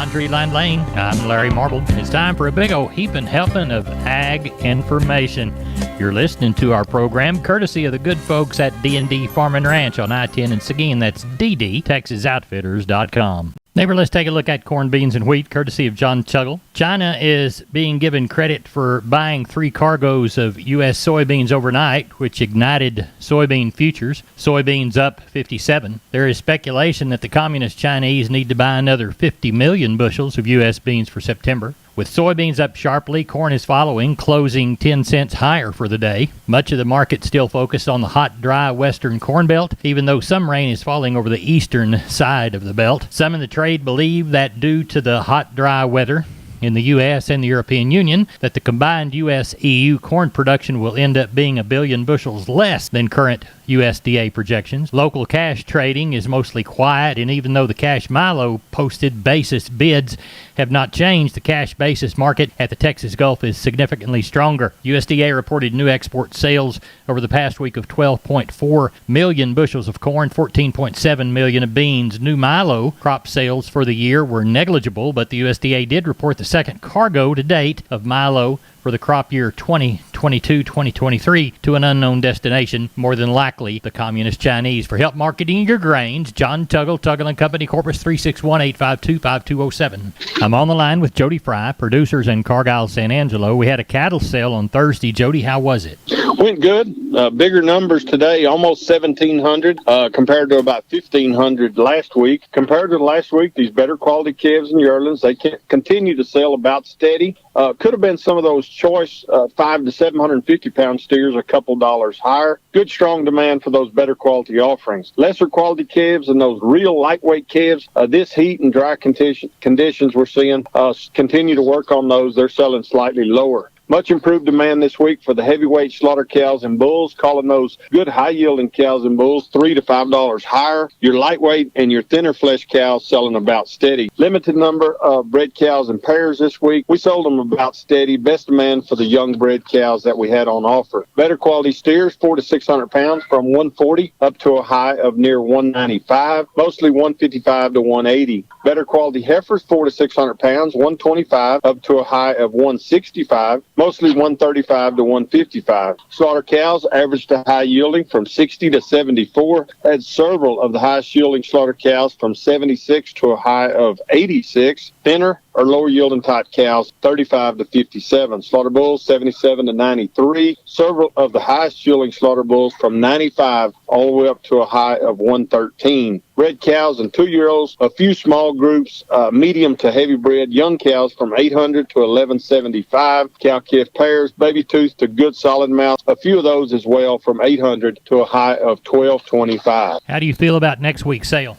on Treeline Lane. I'm Larry Marble. It's time for a big old heaping helping of ag information. You're listening to our program courtesy of the good folks at D&D Farm and Ranch on I-10 in Seguin. That's DDTexasOutfitters.com. Neighbor, let's take a look at corn, beans, and wheat, courtesy of John Tuggle. China is being given credit for buying 3 cargoes of U.S. soybeans overnight, which ignited soybean futures. Soybeans up 57. There is speculation that the Communist Chinese need to buy another 50 million bushels of U.S. beans for September. With soybeans up sharply, corn is following, closing 10 cents higher for the day. Much of the market still focused on the hot, dry western corn belt, even though some rain is falling over the eastern side of the belt. Some in the trade believe that due to the hot, dry weather in the U.S. and the European Union, that the combined U.S.-EU corn production will end up being 1 billion bushels less than current USDA projections. Local cash trading is mostly quiet, and even though the cash Milo posted basis bids have not changed, the cash basis market at the Texas Gulf is significantly stronger. USDA reported new export sales over the past week of 12.4 million bushels of corn, 14.7 million of beans. New Milo crop sales for the year were negligible, but the USDA did report the second cargo to date of Milo for the crop year 2022-2023 to an unknown destination, more than likely the Communist Chinese. For help marketing your grains, John Tuggle, Tuggle & Company, Corpus 361-852-5207. I'm on the line with Jody Fry, producers in Cargyle, San Angelo. We had a cattle sale on Thursday. Jody, how was it? Went good. Bigger numbers today, almost 1,700 compared to about 1,500 last week. Compared to last week, these better quality calves and yearlings, they continue to sell about steady. Could have been some of those choice 5 to 750 pound steers a couple dollars higher. Good strong demand for those better quality offerings. Lesser quality calves and those real lightweight calves, this heat and dry conditions we're seeing, continue to work on those. They're selling slightly lower. Much improved demand this week for the heavyweight slaughter cows and bulls, calling those good high-yielding cows and bulls $3 to $5 higher. Your lightweight and your thinner flesh cows selling about steady. Limited number of bred cows and pairs this week. We sold them about steady. Best demand for the young bred cows that we had on offer. Better quality steers, 400 to 600 pounds, from 140 up to a high of near 195, mostly 155 to 180. Better quality heifers, 400 to 600 pounds, 125 up to a high of 165. Mostly 135 to 155. Slaughter cows average to high yielding from 60 to 74. Had several of the highest yielding slaughter cows from 76 to a high of 86. Thinner or lower yielding type cows 35 to 57. Slaughter bulls 77 to 93. Several of the highest yielding slaughter bulls from 95 all the way up to a high of 113. Bred cows and 2-year-olds, a few small groups, medium to heavy bred young cows from 800 to 1175. Cow calf pairs, baby tooth to good solid mouth, a few of those as well from 800 to a high of 1225. How do you feel about next week's sale?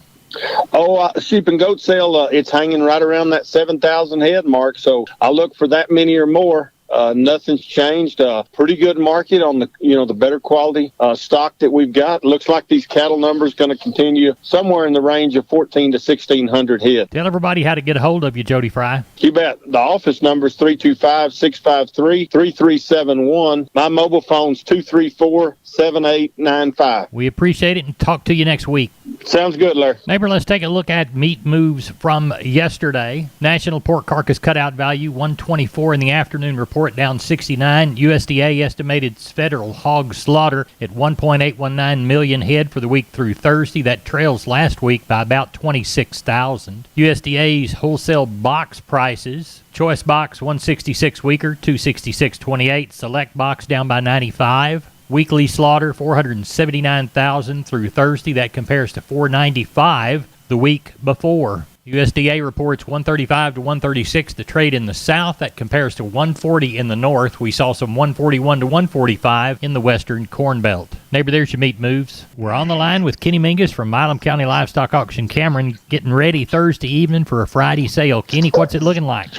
Sheep and goat sale, it's hanging right around that 7,000 head mark, so I'll look for that many or more. Nothing's changed. Pretty good market on the better quality stock that we've got. Looks like these cattle numbers going to continue somewhere in the range of 1,400 to 1,600 head. Tell everybody how to get a hold of you, Jody Fry. You bet. The office number is 325-653-3371. My mobile phone's 234-7895. We appreciate it and talk to you next week. Sounds good, Larry. Neighbor, let's take a look at meat moves from yesterday. National pork carcass cutout value 124 in the afternoon report, down 69. USDA estimated federal hog slaughter at 1.819 million head for the week through Thursday. That trails last week by about 26,000. USDA's wholesale box prices: choice box 166 weaker, 266.28. Select box down by 95. Weekly slaughter 479,000 through Thursday. That compares to 495 the week before. USDA reports 135 to 136 to trade in the south. That compares to 140 in the north. We saw some 141 to 145 in the western corn belt. Neighbor, there's your meat moves. We're on the line with Kenny Mingus from Milam County Livestock Auction Cameron, getting ready Thursday evening for a Friday sale. Kenny, what's it looking like?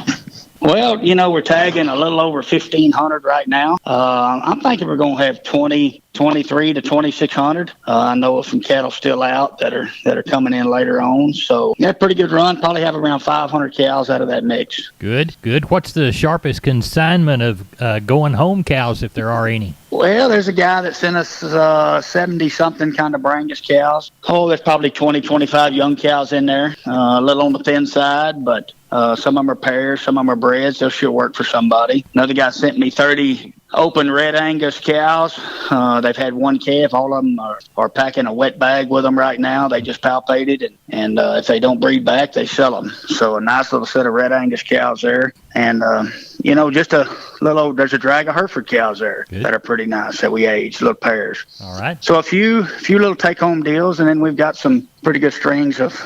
Well, we're tagging a little over 1,500 right now. I'm thinking we're going to have 23 to 2,600. I know of some cattle still out that are coming in later on. So, yeah, pretty good run. Probably have around 500 cows out of that mix. Good. What's the sharpest consignment of going home cows, if there are any? Well, there's a guy that sent us 70-something kind of Brangus cows. Oh, there's probably 20, 25 young cows in there. A little on the thin side, but Some of them are pairs, some of them are breds. They'll sure work for somebody. Another guy sent me 30 open red Angus cows. They've had one calf. All of them are packing a wet bag with them right now. They just palpated, and if they don't breed back, they sell them. So a nice little set of red Angus cows there. And, just a little, there's a drag of Hereford cows there that are pretty nice that we age, little pairs. All right. So a few little take-home deals, and then we've got some pretty good strings of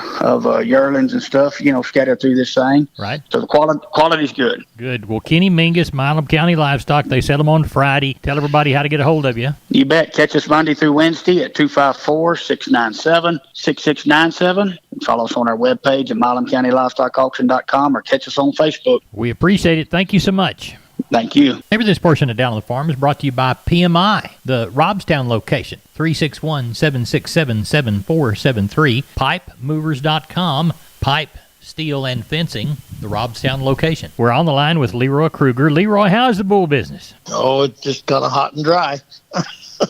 yearlings and stuff, scattered through this thing. Right. So the quality's good. Good. Well, Kenny Mingus, Milam County Livestock, they sell them on Friday. Tell everybody how to get a hold of you. You bet. Catch us Monday through Wednesday at 254-697-6697. Follow us on our webpage at milamcountylivestockauction.com or catch us on Facebook. We appreciate it. Thank you so much. Thank you. Maybe this portion of Down on the Farm is brought to you by PMI, the Robstown location, 361-767-7473, pipemovers.com, pipe, steel, and fencing, the Robstown location. We're on the line with Leroy Kruger. Leroy, how's the bull business? Oh, it's just kind of hot and dry.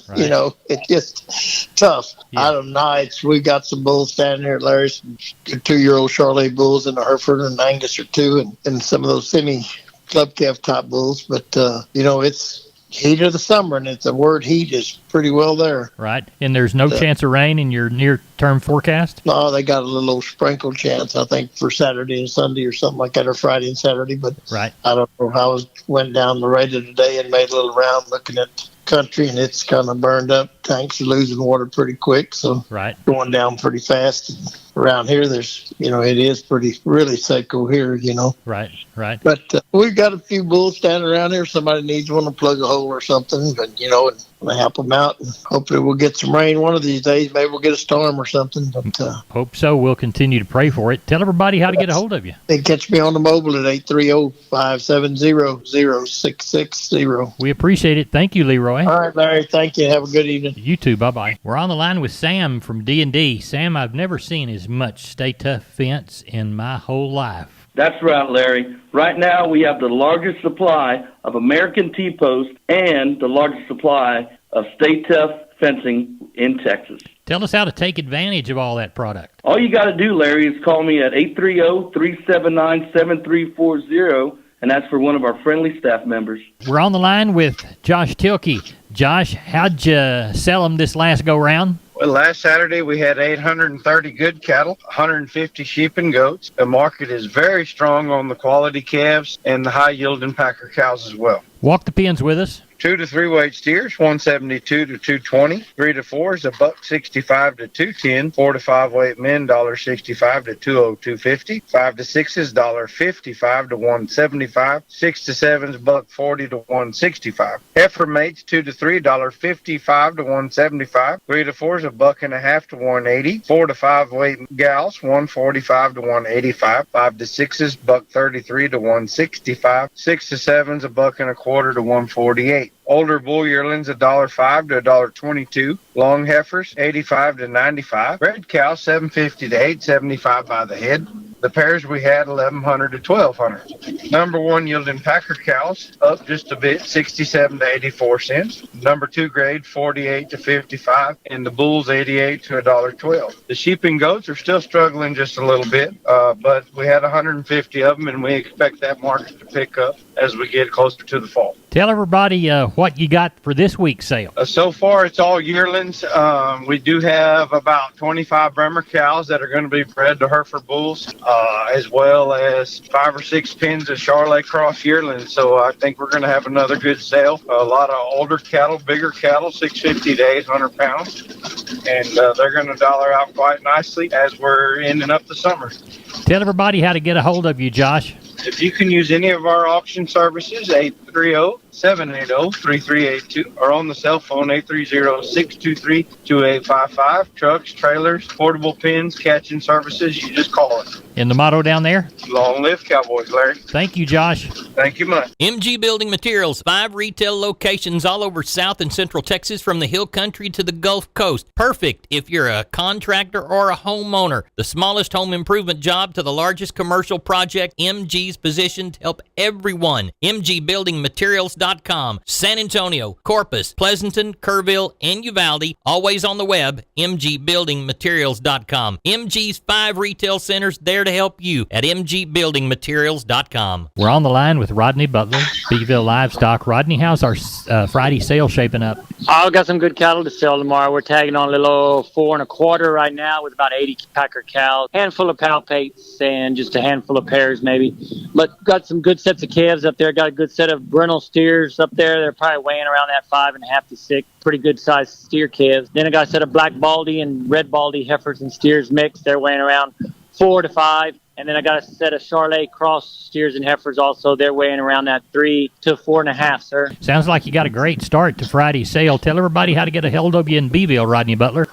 Right. It's just tough. Yeah. Out of nights, we got some bulls standing here, Larry, some 2-year-old Charolais bulls in the Hereford and Angus or two, and some of those semi-club calf type bulls. But, it's heat of the summer, and the word heat is pretty well there. Right. And there's no chance of rain in your near-term forecast? No, they got a little sprinkle chance, I think, for Saturday and Sunday or something like that, or Friday and Saturday. But right. I don't know. I went down the radar today and made a little round looking at country, and it's kind of burned up. Tanks are losing water pretty quick, so right. Going down pretty fast. Around here, there's, it is really seco here, Right. But we've got a few bulls standing around here. Somebody needs one to plug a hole or something, but, and we help them out. And hopefully we'll get some rain one of these days. Maybe we'll get a storm or something. But hope so. We'll continue to pray for it. Tell everybody how to get a hold of you. They can catch me on the mobile at 830-570-0660. We appreciate it. Thank you, Leroy. All right, Larry. Thank you. Have a good evening. You too. Bye-bye. We're on the line with Sam from D&D. Sam, I've never seen as much Stay Tough fence in my whole life. That's right, Larry. Right now, we have the largest supply of American T-post and the largest supply of Stay Tough fencing in Texas. Tell us how to take advantage of all that product. All you got to do, Larry, is call me at 830-379-7340, and that's for one of our friendly staff members. We're on the line with Josh Tilkey. Josh, how'd you sell them this last go-round? Well, last Saturday we had 830 good cattle, 150 sheep and goats. The market is very strong on the quality calves and the high-yielding packer cows as well. Walk the pens with us. 2 to 3 weight steers, 172 to 220. 3 to 4 is $165 to 210. 4 to 5 weight men, $165 to 202.50. 5 to 6 is $155 to 175. 6 to 7 is $140 to 165. Heifer mates, 2 to 3, $155 to 175. 3 to 4 is $1.50 to 180. 4 to 5 weight gals, $145 to 185. 5 to 6 is $133 to 165. 6 to 7 is $1.25 to 148. Older bull yearlings, $1.05 to $1.22. Long heifers, $85 to $95. Red cows, $750 to $875 by the head. The pairs we had, $1,100 to $1,200. Number 1 yielding packer cows, up just a bit, 67 to 84 cents. Number 2 grade, 48 to 55, and the bulls, 88 to $1.12. The sheep and goats are still struggling just a little bit, but we had 150 of them, and we expect that market to pick up as we get closer to the fall. Tell everybody what you got for this week's sale. So far, it's all yearlings. We do have about 25 Bremer cows that are going to be bred to Hereford bulls, as well as 5 or 6 pens of Charolais cross yearlings. So I think we're going to have another good sale. A lot of older cattle, bigger cattle, 650 to 800 pounds, and they're going to dollar out quite nicely as we're ending up the summer. Tell everybody how to get a hold of you, Josh. If you can use any of our auction services, 830-780-3382, or on the cell phone, 830-623-2855. Trucks, trailers, portable pens, catching services, you just call it. And the motto down there? Long live Cowboys, Larry. Thank you, Josh. Thank you much. MG Building Materials, 5 retail locations all over South and Central Texas from the Hill Country to the Gulf Coast. Perfect if you're a contractor or a homeowner. The smallest home improvement job to the largest commercial project, MG's positioned to help everyone. MGBuildingMaterials.com. mgbuildingmaterials.com. San Antonio, Corpus, Pleasanton, Kerrville, and Uvalde. Always on the web, mgbuildingmaterials.com. MG's 5 retail centers there to help you at mgbuildingmaterials.com. We're on the line with Rodney Butler, Beeville Livestock. Rodney, how's our Friday sale shaping up? I've got some good cattle to sell tomorrow. We're tagging on a little 4 1/4 right now with about 80 packer cows, handful of palpates, and just a handful of pairs maybe. But got some good sets of calves up there. Got a good set of Brindle steers up there. They're probably weighing around that 5.5 to 6. Pretty good sized steer calves. Then I got a set of black baldy and red baldy heifers and steers mixed. They're weighing around 4 to 5. And then I got a set of Charolais cross steers and heifers also. They're weighing around that 3 to 4.5, sir. Sounds like you got a great start to Friday's sale. Tell everybody how to get a hold of you in Beeville, Rodney Butler.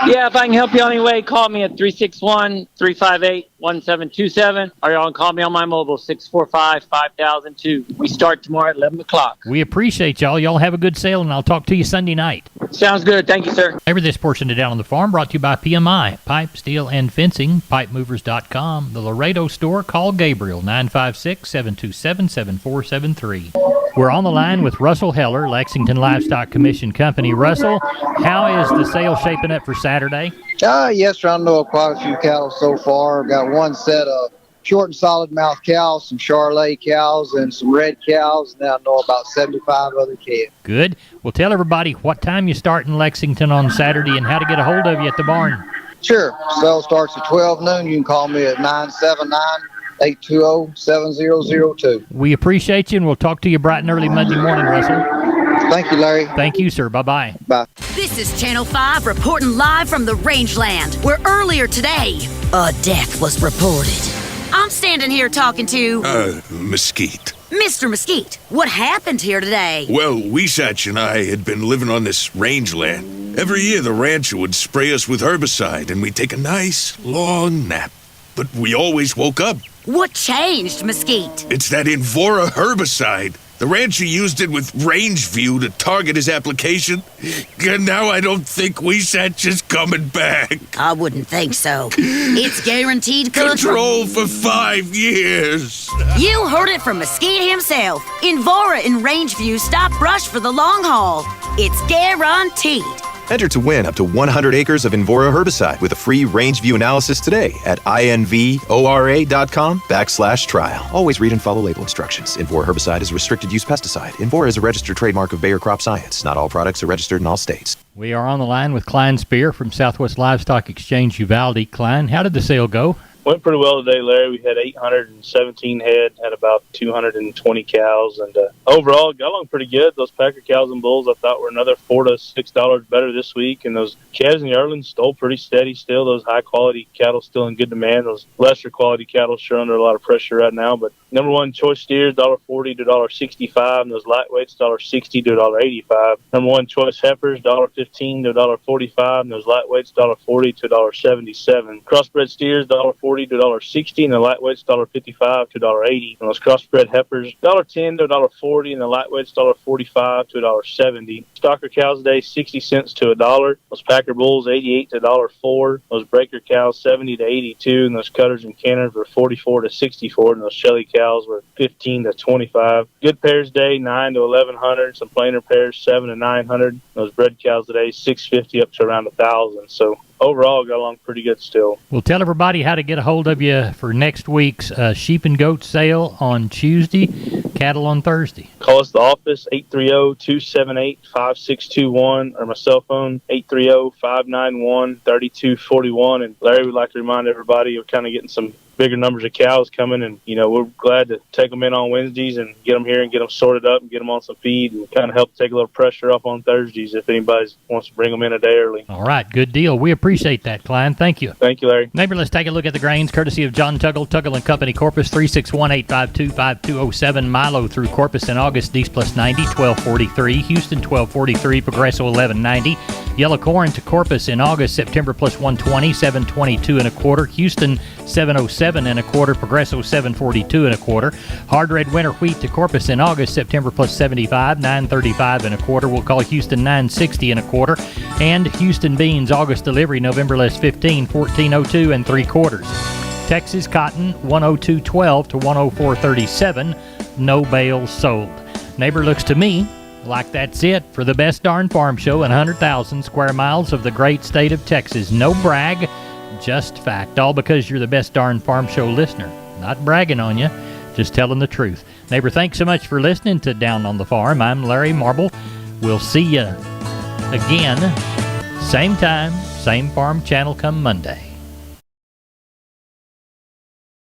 Yeah, if I can help you any way, call me at 361-358-1727, or y'all can call me on my mobile, 645-5002. We start tomorrow at 11 o'clock. We appreciate y'all. Y'all have a good sale, and I'll talk to you Sunday night. Sounds good. Thank you, sir. Over this portion of Down on the Farm brought to you by PMI, Pipe, Steel, and Fencing, PipeMovers.com. The Laredo store, call Gabriel, 956-727-7473. We're on the line with Russell Heller, Lexington Livestock Commission Company. Russell, how is the sale shaping up for Saturday? Yes, sir. I know quite a few cattle so far. I've got one set of short and solid mouth cows, some Charolais cows, and some red cows, and then I know about 75 other calves. Good. Well, tell everybody what time you start in Lexington on Saturday and how to get a hold of you at the barn. Sure. Sale starts at 12 noon. You can call me at 979-820-7002. We appreciate you, and we'll talk to you bright and early Monday morning, Russell. Thank you, Larry. Thank you, sir. Bye-bye. Bye. This is Channel 5 reporting live from the rangeland, where earlier today, a death was reported. I'm standing here talking to... Mesquite. Mr. Mesquite, what happened here today? Well, Weesach and I had been living on this rangeland. Every year the rancher would spray us with herbicide and we'd take a nice, long nap. But we always woke up. What changed, Mesquite? It's that Invora herbicide. The rancher used it with Rangeview to target his application. And now I don't think Weesach is coming back. I wouldn't think so. It's guaranteed Control for 5 years. You heard it from Mesquite himself. Invora and Rangeview stop brush for the long haul. It's guaranteed. Enter to win up to 100 acres of Invora herbicide with a free Rangeview analysis today at invora.com/trial. Always read and follow label instructions. Invora herbicide is a restricted use pesticide. Invora is a registered trademark of Bayer Crop Science. Not all products are registered in all states. We are on the line with Klein Spear from Southwest Livestock Exchange Uvalde. Klein, how did the sale go? Went pretty well today, Larry. We had 817 head, had about 220 cows, and overall got along pretty good. Those Packer cows and bulls I thought were another $4 to $6 better this week, and those calves and yearlings stole pretty steady still. Those high-quality cattle still in good demand. Those lesser-quality cattle sure under a lot of pressure right now, but number one choice steers, $1.40 to $1.65, and those lightweights, $1.60 to $1.85. Number one choice heifers, $1.15 to $1.45, and those lightweights, $1.40 to $1.77. Crossbred steers, $1.40 to $1.60, and the lightweights $1.55 to $1.80. And those crossbred heifers, $1.10 to $1.40, and the lightweights $1.45 to $1.70. Stocker cows today, 60 cents to $1. Those Packer bulls, 88 to $1.04. Those breaker cows, 70 to 82, and those cutters and canners were 44 to 64, and those Shelly cows were 15 to 25. Good pairs today, 9 to 1100. Some plainer pairs, 7 to 900. Those bred cows today, 650 up to around 1,000. So overall, got along pretty good still. We'll tell everybody how to get a hold of you for next week's sheep and goat sale on Tuesday, cattle on Thursday. Call us at the office, 830-278-5621, or my cell phone, 830-591-3241. And Larry would like to remind everybody we're kind of getting some bigger numbers of cows coming, and we're glad to take them in on Wednesdays and get them here and get them sorted up and get them on some feed and kind of help take a little pressure off on Thursdays if anybody wants to bring them in a day early. All right, good deal. We appreciate that, Klein. Thank you. Thank you, Larry. Neighbor, let's take a look at the grains courtesy of John Tuggle, Tuggle & Company, Corpus, 361-852-5207. Milo through Corpus in August, East plus 90, 1243. Houston, 1243. Progresso, 1190. Yellow corn to Corpus in August, September plus 120, 722 and a quarter. Houston, 707 and a quarter. Progresso, 742 and a quarter. Hard red winter wheat to Corpus in August, September plus 75, 935 and a quarter. We'll call Houston 960 and a quarter. And Houston beans August delivery, November less 15, 1402 and 3/4. Texas cotton, 102.12 to 104.37. No bales sold. Neighbor, looks to me like that's it for the best darn farm show in 100,000 square miles of the great state of Texas. No brag, just fact. All because you're the best darn farm show listener. Not bragging on you, just telling the truth. Neighbor, thanks so much for listening to Down on the Farm. I'm Larry Marble. We'll see you again, same time, same farm channel come Monday.